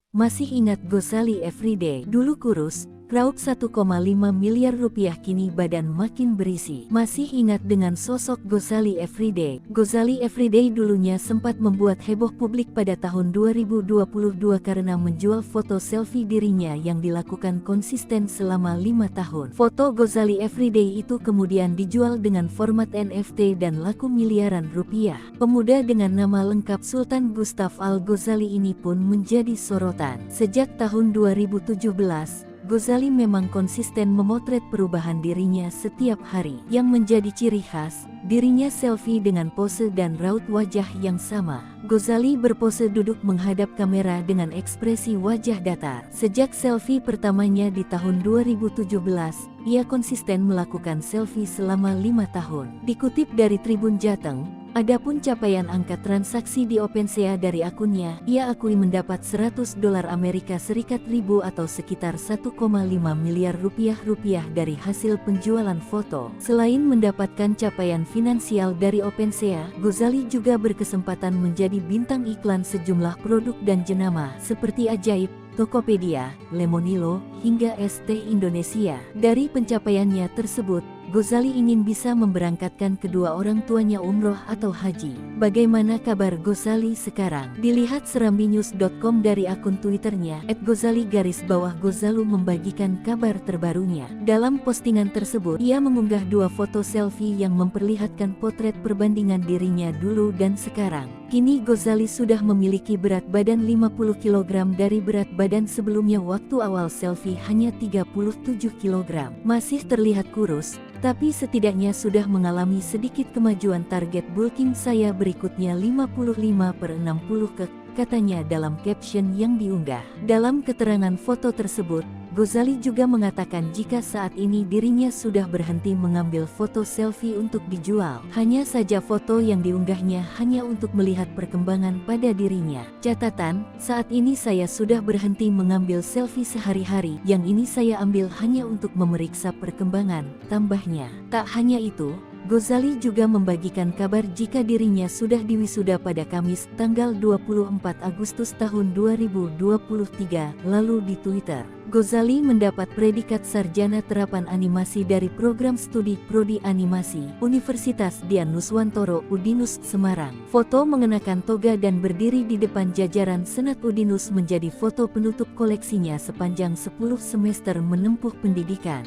Masih ingat Gozali Everyday? Dulu kurus, raup 1,5 miliar rupiah, kini badan makin berisi. Masih ingat dengan sosok Gozali Everyday? Gozali Everyday dulunya sempat membuat heboh publik pada tahun 2022 karena menjual foto selfie dirinya yang dilakukan konsisten selama 5 tahun. Foto Gozali Everyday itu kemudian dijual dengan format NFT dan laku miliaran rupiah. Pemuda dengan nama lengkap Sultan Gustav Al-Ghazali ini pun menjadi sorotan. Sejak tahun 2017, Gozali memang konsisten memotret perubahan dirinya setiap hari. Yang menjadi ciri khas, dirinya selfie dengan pose dan raut wajah yang sama. Gozali berpose duduk menghadap kamera dengan ekspresi wajah datar. Sejak selfie pertamanya di tahun 2017, ia konsisten melakukan selfie selama 5 tahun. Dikutip dari Tribun Jateng, adapun capaian angka transaksi di OpenSea dari akunnya, ia akui mendapat $100 Amerika Serikat ribu atau sekitar 1,5 miliar rupiah dari hasil penjualan foto. Selain mendapatkan capaian finansial dari OpenSea, Gozali juga berkesempatan menjadi bintang iklan sejumlah produk dan jenama seperti Ajaib, Tokopedia, Lemonilo, hingga ST Indonesia. Dari pencapaiannya tersebut, Gozali ingin bisa memberangkatkan kedua orang tuanya umroh atau haji. Bagaimana kabar Gozali sekarang? Dilihat serambinews.com dari akun Twitternya @Gozali_Gozalu membagikan kabar terbarunya. Dalam postingan tersebut, ia mengunggah 2 foto selfie yang memperlihatkan potret perbandingan dirinya dulu dan sekarang. Kini Gozali sudah memiliki berat badan 50 kg dari berat badan sebelumnya waktu awal selfie hanya 37 kg. Masih terlihat kurus, tapi setidaknya sudah mengalami sedikit kemajuan. Target bulking saya berikutnya 55/60 katanya dalam caption yang diunggah. Dalam keterangan foto tersebut, Gozali juga mengatakan jika saat ini dirinya sudah berhenti mengambil foto selfie untuk dijual. Hanya saja foto yang diunggahnya hanya untuk melihat perkembangan pada dirinya. Catatan, saat ini saya sudah berhenti mengambil selfie sehari-hari. Yang ini saya ambil hanya untuk memeriksa perkembangan, tambahnya. Tak hanya itu, Gozali juga membagikan kabar jika dirinya sudah diwisuda pada Kamis tanggal 24 Agustus tahun 2023 lalu di Twitter. Gozali mendapat predikat sarjana terapan animasi dari program studi Prodi Animasi Universitas Dian Nuswantoro Udinus Semarang. Foto mengenakan toga dan berdiri di depan jajaran Senat Udinus menjadi foto penutup koleksinya sepanjang 10 semester menempuh pendidikan.